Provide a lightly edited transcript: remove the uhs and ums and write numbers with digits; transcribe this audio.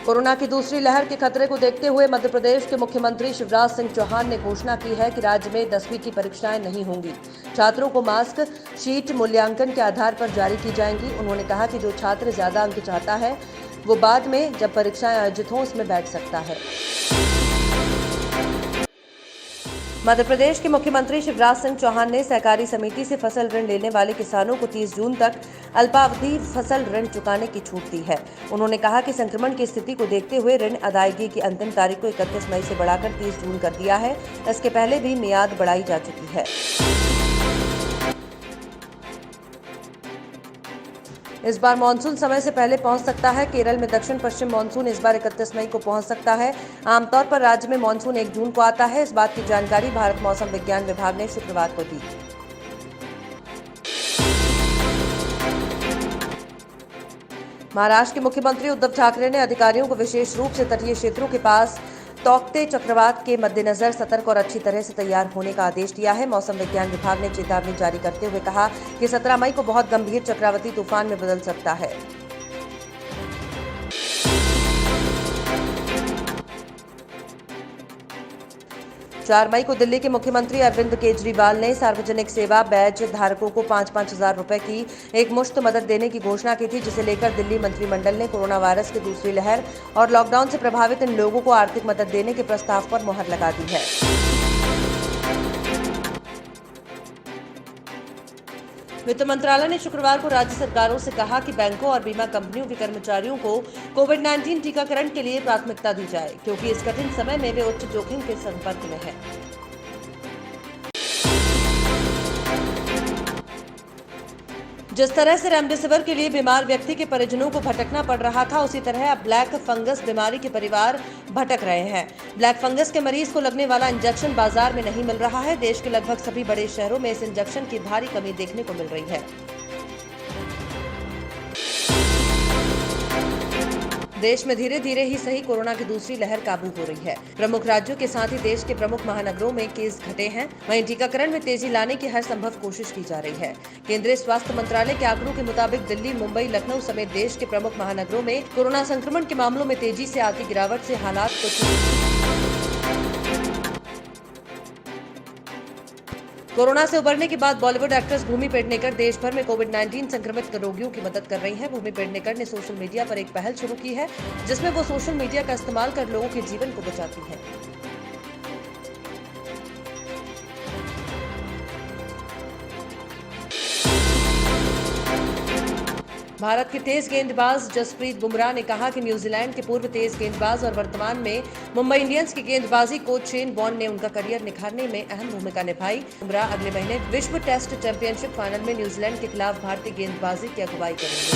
Corona की दूसरी लहर के खतरे को देखते हुए मध्य प्रदेश के मुख्यमंत्री शिवराज सिंह चौहान ने घोषणा की है कि राज्य में 10वीं की परीक्षाएं नहीं होंगी। छात्रों को मास्क शीट मूल्यांकन के आधार पर जारी की जाएंगी। उन्होंने कहा कि जो छात्र ज्यादा अंक चाहता है वो बाद में जब परीक्षाएं आयोजित हों उसमें बैठ सकता है। मध्य प्रदेश के मुख्यमंत्री शिवराज सिंह चौहान ने सहकारी समिति से फसल ऋण लेने वाले किसानों को 30 जून तक अल्पावधि फसल ऋण चुकाने की छूट दी है। उन्होंने कहा कि संक्रमण की स्थिति को देखते हुए ऋण अदायगी की अंतिम तारीख को 31 मई से बढ़ाकर 30 जून कर दिया है। इसके पहले भी मियाद बढ़ाई जा चुकी है। इस बार मानसून समय से पहले पहुंच सकता है। केरल में दक्षिण पश्चिम मानसून इस बार 31 मई को पहुंच सकता है। आमतौर पर राज्य में मानसून 1 जून को आता है। इस बात की जानकारी भारत मौसम विज्ञान विभाग ने शुक्रवार को दी। महाराष्ट्र के मुख्यमंत्री उद्धव ठाकरे ने अधिकारियों को विशेष रूप से तटीय क्षेत्रों के पास तौकते चक्रवात के मद्देनजर सतर्क और अच्छी तरह से तैयार होने का आदेश दिया है। मौसम विज्ञान विभाग ने चेतावनी जारी करते हुए कहा कि 17 मई को बहुत गंभीर चक्रवाती तूफान में बदल सकता है। 4 मई को दिल्ली के मुख्यमंत्री अरविंद केजरीवाल ने सार्वजनिक सेवा बैज धारकों को 5-5 हजार रुपए की एक मुश्त मदद देने की घोषणा की थी, जिसे लेकर दिल्ली मंत्रिमंडल ने कोरोना वायरस की दूसरी लहर और लॉकडाउन से प्रभावित इन लोगों को आर्थिक मदद देने के प्रस्ताव पर मुहर लगा दी है। वित्त मंत्रालय ने शुक्रवार को राज्य सरकारों से कहा कि बैंकों और बीमा कंपनियों के कर्मचारियों को कोविड-19 टीकाकरण के लिए प्राथमिकता दी जाए, क्योंकि इस कठिन समय में वे उच्च जोखिम के संपर्क में हैं। जिस तरह से रेमडेसिविर के लिए बीमार व्यक्ति के परिजनों को भटकना पड़ रहा था, उसी तरह अब ब्लैक फंगस बीमारी के परिवार भटक रहे हैं। ब्लैक फंगस के मरीज को लगने वाला इंजेक्शन बाजार में नहीं मिल रहा है। देश के लगभग सभी बड़े शहरों में इस इंजेक्शन की भारी कमी देखने को मिल रही है। देश में धीरे धीरे ही सही कोरोना की दूसरी लहर काबू हो रही है। प्रमुख राज्यों के साथ ही देश के प्रमुख महानगरों में केस घटे हैं। वहीं टीकाकरण में तेजी लाने की हर संभव कोशिश की जा रही है। केंद्रीय स्वास्थ्य मंत्रालय के आंकड़ों के मुताबिक दिल्ली, मुंबई, लखनऊ समेत देश के प्रमुख महानगरों में कोरोना संक्रमण के मामलों में तेजी से आती गिरावट से हालात कोरोना से उबरने के बाद बॉलीवुड एक्ट्रेस भूमि पेडनेकर देश भर में कोविड-19 संक्रमित रोगियों की मदद कर रही हैं। भूमि पेडनेकर ने सोशल मीडिया पर एक पहल शुरू की है, जिसमें वो सोशल मीडिया का इस्तेमाल कर लोगों के जीवन को बचाती हैं। भारत के तेज गेंदबाज जसप्रीत बुमराह ने कहा कि न्यूजीलैंड के पूर्व तेज गेंदबाज और वर्तमान में मुंबई इंडियंस के गेंदबाजी कोच शेन वॉर्न ने उनका करियर निखारने में अहम भूमिका निभाई। बुमराह अगले महीने विश्व टेस्ट चैंपियनशिप फाइनल में न्यूजीलैंड के खिलाफ भारतीय गेंदबाजी की अगुवाई करेंगे।